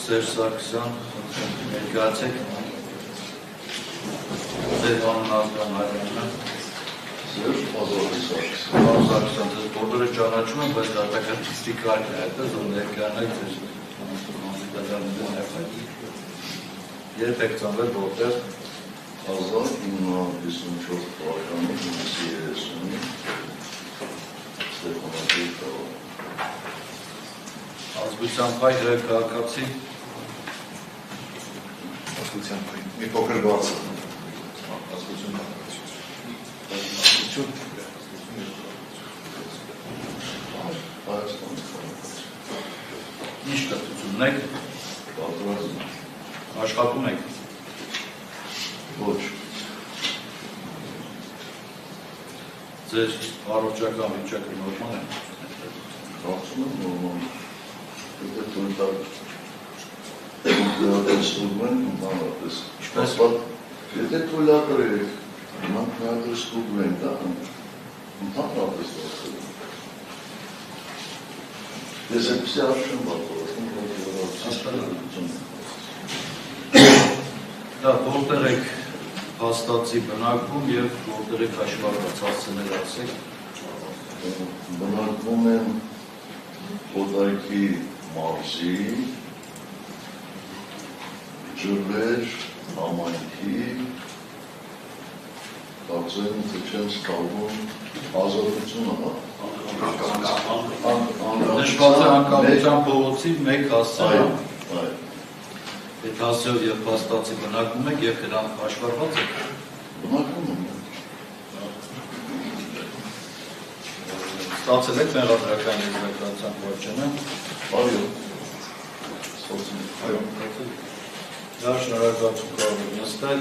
Սերժ Սարգսյան, ներկայացեք։ Ձեր անուն ազգան հայրենը։ Սերժ Սարգսյան։ Սարգսյան, ձեզ բոլորը ճանաչում են, բայց դատական կարիք է հետը, որ ներկայանեք ձեր անձիկադարների ներկայացեք։ Երբ եք ծնվել որտեղ 1954 թվականի հունիսի 30-ին Ստեփանագերի քաղաքում։ Ազգության փայ քաղաքացի։ Ազգության փայ։ Մի փոքր բաց է։ Ազգություն Ինչ կրթություն եք։ պատրաստ Աշխատում եք։ ոչ։ Ձեր առողջական վիճակը նորմալ է։ Կարծում եմ նորմալ է։ Եթե թույլ տալ ստուգում են ընդհանրապես։ Ինչպես եթե թույլ ապրեք, իմանք նաև ստուգում են դա ընդհանրապես դարձել։ Ես այդպիսի արժան բացողացում, դա որտեղ եք հաստատի բնակվում և որտեղ եք հաշվարկված հասցեներ ասեք։ Բնակվում եմ Կոտայքի մարզի, Ջրվեր համայնքի, կարծեմ թե չեմ սխալվում Ազատությունը, Նշված է Անկախության փողոցի մեկ հասցեան։ Այդ հասցեով և հաստատի բնակվում եք և դրանք հաշվարկված եք։ Բնակվում եմ։ Ստացել եք մեղադրական եզրակացության վարչենը։ Այո։ Դա շնորհակալություն կարող եք նստել։